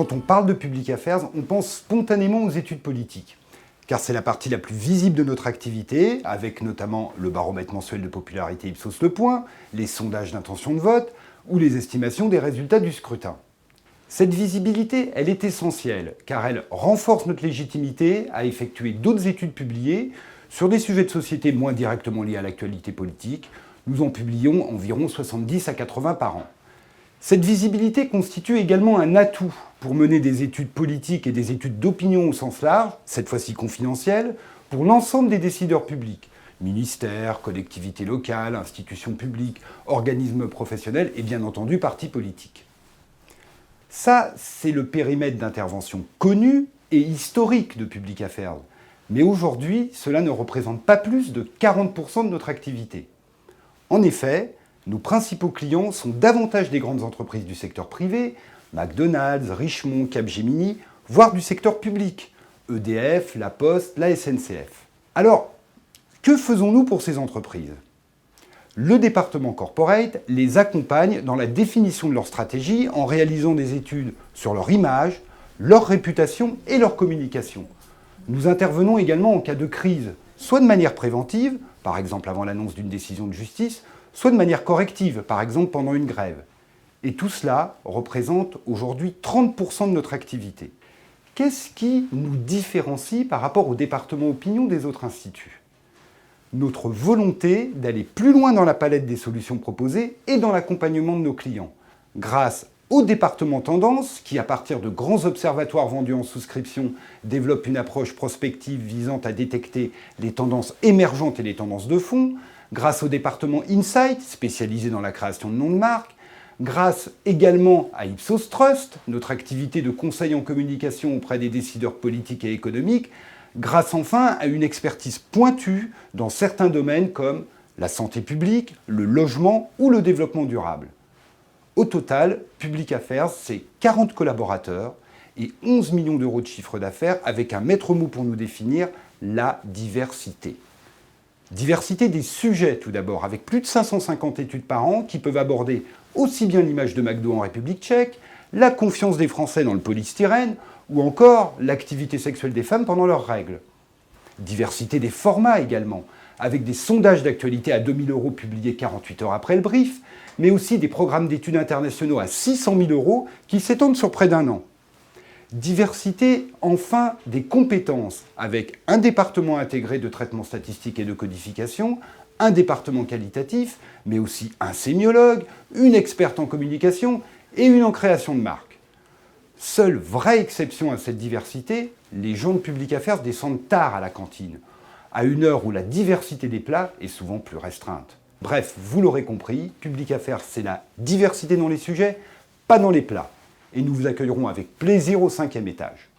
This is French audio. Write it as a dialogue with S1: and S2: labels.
S1: Quand on parle de public affairs, on pense spontanément aux études politiques, car c'est la partie la plus visible de notre activité, avec notamment le baromètre mensuel de popularité Ipsos Le Point, les sondages d'intention de vote ou les estimations des résultats du scrutin. Cette visibilité, elle est essentielle, car elle renforce notre légitimité à effectuer d'autres études publiées sur des sujets de société moins directement liés à l'actualité politique. Nous en publions environ 70 à 80 par an. Cette visibilité constitue également un atout pour mener des études politiques et des études d'opinion au sens large, cette fois-ci confidentielles, pour l'ensemble des décideurs publics, ministères, collectivités locales, institutions publiques, organismes professionnels et bien entendu partis politiques. Ça, c'est le périmètre d'intervention connu et historique de Public Affairs. Mais aujourd'hui, cela ne représente pas plus de 40% de notre activité. En effet, nos principaux clients sont davantage des grandes entreprises du secteur privé, McDonald's, Richemont, Capgemini, voire du secteur public, EDF, La Poste, la SNCF. Alors, que faisons-nous pour ces entreprises ? Le département corporate les accompagne dans la définition de leur stratégie en réalisant des études sur leur image, leur réputation et leur communication. Nous intervenons également en cas de crise, soit de manière préventive, par exemple avant l'annonce d'une décision de justice, soit de manière corrective, par exemple pendant une grève. Et tout cela représente aujourd'hui 30% de notre activité. Qu'est-ce qui nous différencie par rapport au département opinion des autres instituts ? Notre volonté d'aller plus loin dans la palette des solutions proposées et dans l'accompagnement de nos clients, grâce au département tendance, qui à partir de grands observatoires vendus en souscription, développe une approche prospective visant à détecter les tendances émergentes et les tendances de fond, grâce au département Insight, spécialisé dans la création de noms de marque, grâce également à Ipsos Trust, notre activité de conseil en communication auprès des décideurs politiques et économiques, grâce enfin à une expertise pointue dans certains domaines comme la santé publique, le logement ou le développement durable. Au total, Public Affairs, c'est 40 collaborateurs et 11 millions d'euros de chiffre d'affaires avec un maître mot pour nous définir, la diversité. Diversité des sujets tout d'abord, avec plus de 550 études par an qui peuvent aborder aussi bien l'image de McDo en République tchèque, la confiance des Français dans le polystyrène ou encore l'activité sexuelle des femmes pendant leurs règles. Diversité des formats également, avec des sondages d'actualité à 2 000 € publiés 48 heures après le brief, mais aussi des programmes d'études internationaux à 600 000 € qui s'étendent sur près d'un an. Diversité, enfin, des compétences, avec un département intégré de traitement statistique et de codification, un département qualitatif, mais aussi un sémiologue, une experte en communication et une en création de marque. Seule vraie exception à cette diversité, les gens de Public Affairs descendent tard à la cantine, à une heure où la diversité des plats est souvent plus restreinte. Bref, vous l'aurez compris, Public Affairs, c'est la diversité dans les sujets, pas dans les plats. Et nous vous accueillerons avec plaisir au 5e étage.